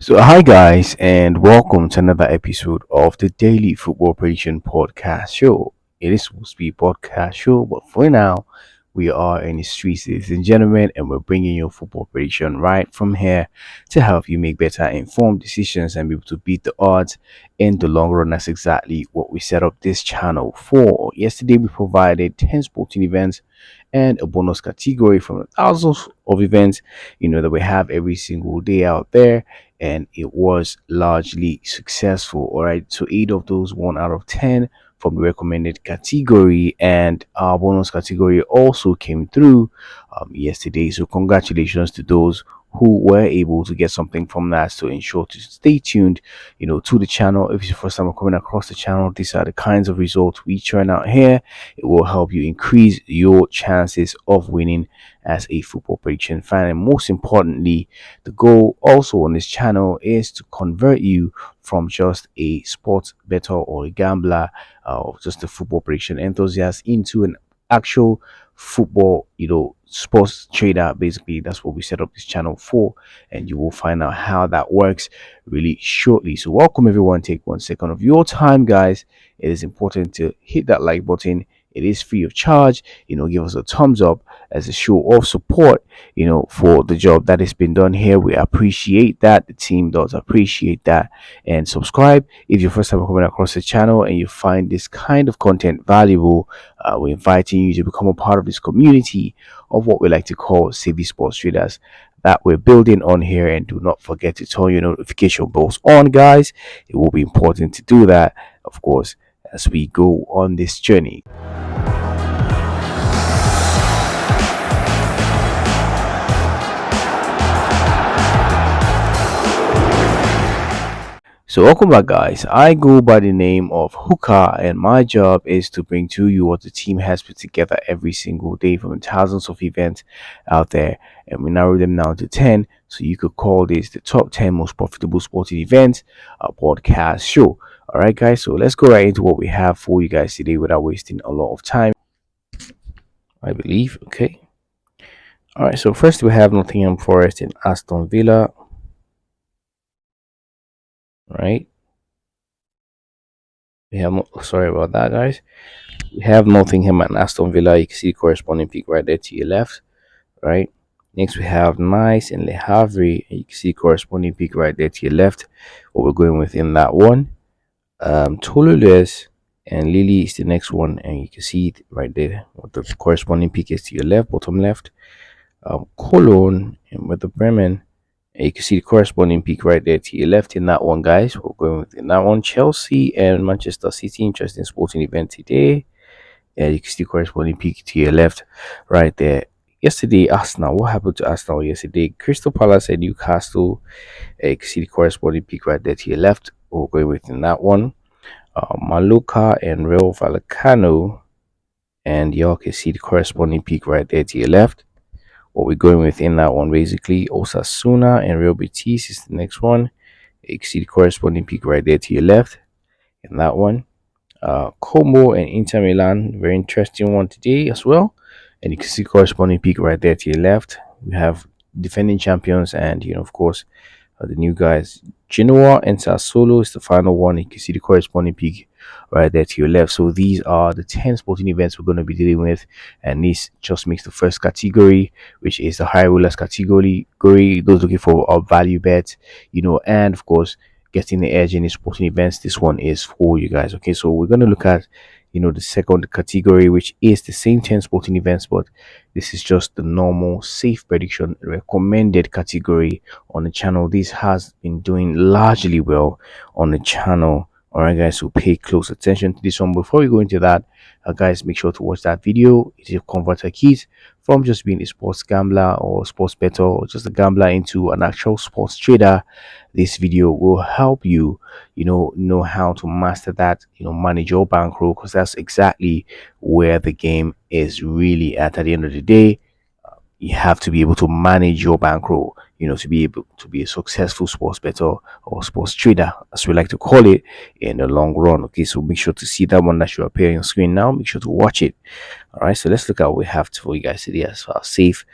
So, hi guys, and welcome to another episode of the Daily Football Prediction Podcast Show. It is supposed to be a podcast show, but for now, we are in the streets, ladies and gentlemen, and we're bringing you football prediction right from here to help you make better informed decisions and be able to beat the odds in the long run. That's exactly what we set up this channel for. Yesterday, we provided 10 sporting events and a bonus category from the thousands of events that we have every single day out there, and it was largely successful. All right, so 8 of those, 1 out of 10 from the recommended category, and our bonus category also came through yesterday. So congratulations to those who were able to get something from that. So ensure to stay tuned to the channel. If it's your first time coming across the channel, these are the kinds of results we churn out here. It will help you increase your chances of winning as a football prediction fan. And most importantly, the goal also on this channel is to convert you from just a sports bettor or a gambler or just a football prediction enthusiast into an actual football sports trader. Basically, that's what we set up this channel for, and you will find out how that works really shortly. So welcome everyone. Take 1 second of your time, guys. It is important to hit that like button. It is free of charge. Give us a thumbs up as a show of support for the job that has been done here. We appreciate that. The team does appreciate that. And subscribe if you're first time coming across the channel and you find this kind of content valuable. We're inviting you to become a part of this community of what we like to call savvy sports traders that we're building on here. And do not forget to turn your notification bells on, guys. It will be important to do that, of course, as we go on this journey. So welcome back, guys. I go by the name of Hooker, and my job is to bring to you what the team has put together every single day from thousands of events out there, and we narrow them down to 10. So you could call this the top 10 most profitable sporting events podcast show. All right, guys. So let's go right into what we have for you guys today without wasting a lot of time, I believe. Okay. All right. So first we have Nottingham Forest and Aston Villa. Right. We have sorry about that, guys. We have Nottingham and Aston Villa. You can see the corresponding peak right there to your left, right? Next, we have Nice and Le Havre. You can see the corresponding peak right there to your left. What we're going with in that one. Toulouse and Lille is the next one, and you can see it right there. What the corresponding peak is to your left, bottom left. Cologne and with the Bremen. And you can see the corresponding peak right there to your left in that one, guys. We're going with in that one. Chelsea and Manchester City, interesting sporting event today. And you can see the corresponding peak to your left right there. Yesterday, Arsenal. What happened to Arsenal yesterday? Crystal Palace and Newcastle. You can see the corresponding peak right there to your left. We're going with in that one. Mallorca and Real Vallecano. And you all can see the corresponding peak right there to your left. What we're going with in that one, basically Osasuna and Real Betis is the next one. You can see the corresponding peak right there to your left in that one. Como and Inter Milan, very interesting one today as well, and you can see corresponding peak right there to your left. We have defending champions and of course the new guys. Genoa and Sassuolo is the final one. You can see the corresponding peak right there to your left. So these are the 10 sporting events we're going to be dealing with, and this just makes the first category, which is the high rollers category. Those looking for a value bet, and of course getting the edge in the sporting events. This one is for you guys. Okay, so we're going to look at the second category, which is the same 10 sporting events, but this is just the normal safe prediction recommended category on the channel. This has been doing largely well on the channel. All right, guys, so pay close attention to this one. Before we go into that, guys, make sure to watch that video. It will convert a kit from just being a sports gambler or sports bettor or just a gambler into an actual sports trader. This video will help you know how to master that, manage your bankroll, because that's exactly where the game is really at the end of the day. You have to be able to manage your bankroll, to be able to be a successful sports bettor or sports trader, as we like to call it, in the long run. Okay, so make sure to see that one that should appear on your screen now. Make sure to watch it. All right, so let's look at what we have for you guys today as far as safe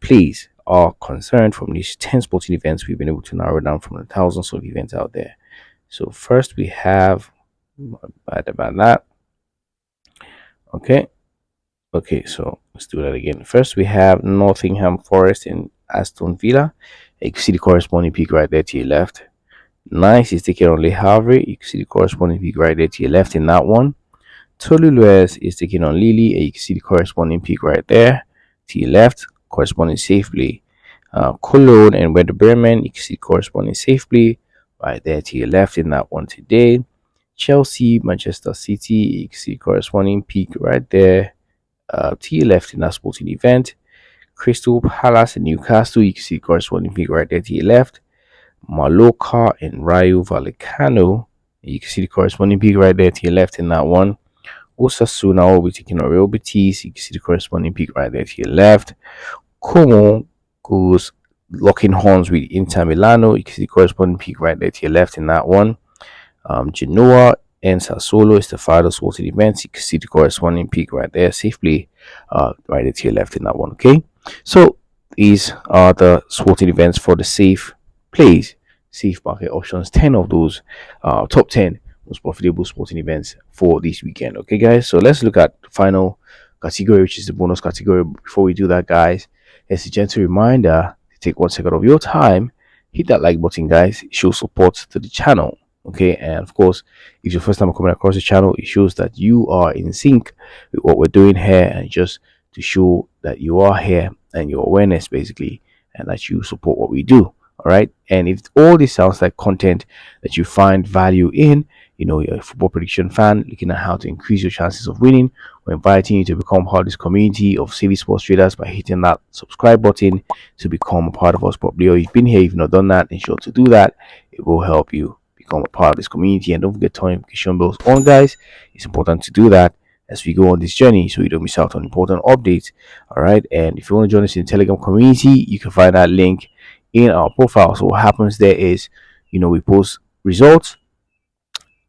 plays are concerned, from these 10 sporting events, we've been able to narrow down from the thousands of events out there. So first we have about that. Okay. Okay, so let's do that again. First we have Nottingham Forest and Aston Villa. You can see the corresponding peak right there to your left. Nice is taking on Le Havre. You can see the corresponding peak right there to your left in that one. Toulouse is taking on Lille, and you can see the corresponding peak right there to your left, corresponding safely. Cologne and Werder Bremen, you can see corresponding safely right there to your left in that one today. Chelsea, Manchester City, you can see corresponding peak right there to your left in that sporting event. Crystal Palace and Newcastle, you can see corresponding peak right there to your left. Mallorca and Rayo Vallecano, you can see the corresponding peak right there to your left in that one. Osasuna will be taking on Real Betis. You can see the corresponding peak right there to your left. Como goes locking horns with Inter Milano. You can see the corresponding peak right there to your left in that one. Genoa and Sassuolo is the final sporting events. You can see the corresponding peak right there safely, right there to your left in that one. Okay, so these are the sporting events for the safe plays, safe market options. 10 of those, top 10 most profitable sporting events for this weekend. Okay, guys, so let's look at the final category, which is the bonus category. Before we do that, guys, it's a gentle reminder to take 1 second of your time, hit that like button, guys. It shows support to the channel. Okay, and of course, if it's your first time coming across the channel, it shows that you are in sync with what we're doing here, and just to show that you are here and your awareness basically, and that you support what we do. All right, and if all this sounds like content that you find value in, you're a football prediction fan looking at how to increase your chances of winning, we're inviting you to become part of this community of savvy sports traders by hitting that subscribe button to become a part of us properly. Or you've been here, you've not done that, ensure to do that. It will help you become a part of this community. And don't forget to turn notification bells on, guys. It's important to do that as we go on this journey so you don't miss out on important updates. All right, and if you want to join us in the Telegram community, you can find that link in our profile. So what happens there is, we post results,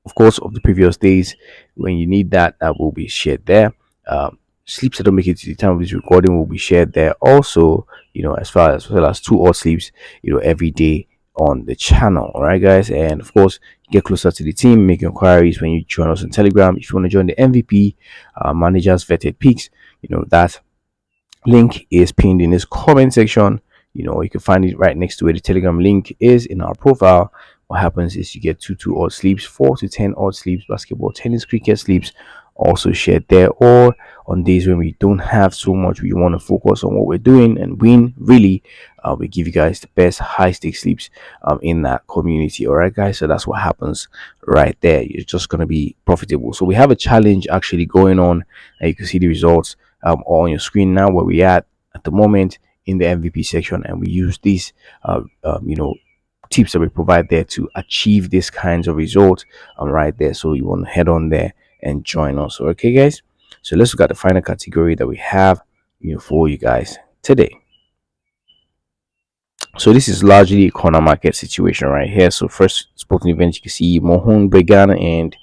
of course, of the previous days. When you need that will be shared there. Sleeps that don't make it to the time of this recording will be shared there also, as well as 2 odd sleeps, every day on the channel. All right, guys, and of course, get closer to the team, make inquiries when you join us on Telegram. If you want to join the MVP managers vetted picks, that link is pinned in this comment section. You can find it right next to where the Telegram link is in our profile. What happens is you get 2 odd sleeps, 4 to 10 odd sleeps, basketball, tennis, cricket sleeps also shared there. Or on days when we don't have so much, we want to focus on what we're doing and win really, we give you guys the best high stakes sleeps in that community. All right, guys, so that's what happens right there. You're just going to be profitable. So we have a challenge actually going on, and you can see the results on your screen now, where we at the moment in the MVP section, and we use these tips that we provide there to achieve this kinds of results right there. So you want to head on there and join us. Okay, guys, so let's look at the final category that we have for you guys today. So this is largely a corner market situation right here. So first sporting event, you can see Mohun Began and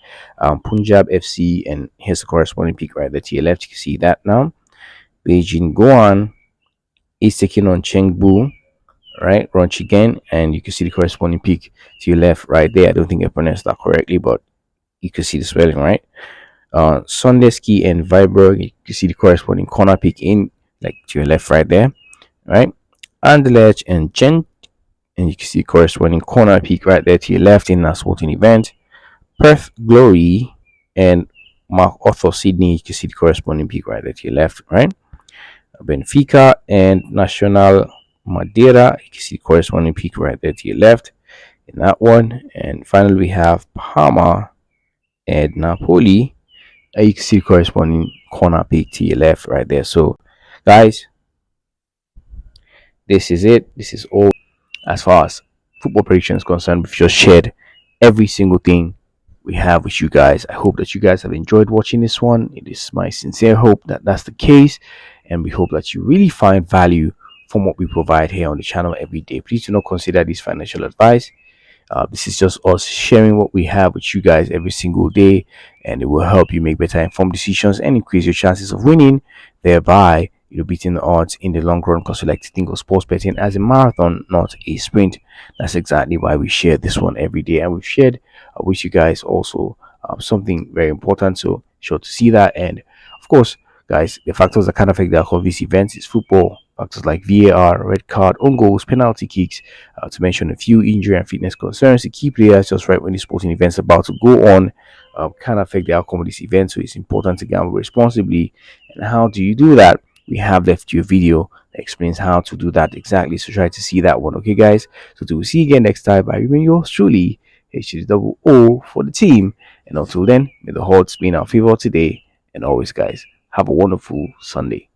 Punjab FC, and here's the corresponding peak right there to your left. You can see that now. Beijing Guan is taking on Chengbu, right? Ronchi again, and you can see the corresponding peak to your left right there. I don't think I pronounced that correctly, but you can see the spelling, right? Sondeski and Viborg, you can see the corresponding corner peak in like to your left right there, right? Anderlecht and Gent, and you can see corresponding corner peak right there to your left in that sporting event. Perth Glory and MacArthur Sydney, you can see the corresponding peak right there to your left, right? Benfica and Nacional Madeira, you can see the corresponding peak right there to your left in that one. And finally, we have Parma and Napoli, you can see the corresponding corner peak to your left right there. So, guys, this is it. This is all as far as football prediction is concerned. We've just shared every single thing we have with you guys. I hope that you guys have enjoyed watching this one. It is my sincere hope that that's the case, and we hope that you really find value from what we provide here on the channel every day. Please do not consider this financial advice. This is just us sharing what we have with you guys every single day, and it will help you make better informed decisions and increase your chances of winning, thereby beating the odds in the long run, because we like to think of sports betting as a marathon, not a sprint. That's exactly why we share this one every day, and we've shared with you guys also something very important. So sure to see that. And of course, guys, the factors that can affect the outcome of these events is football. Factors like VAR, red card, own goals, penalty kicks, to mention a few injury and fitness concerns. The key players just right when the sporting events about to go on can affect the outcome of this event. So it's important to gamble responsibly. And how do you do that? We have left you a video that explains how to do that exactly. So try to see that one, okay, guys? So to see you again next time, I remain yours truly, HO for the team. And until then, may the odds be in our favor today and always, guys. Have a wonderful Sunday.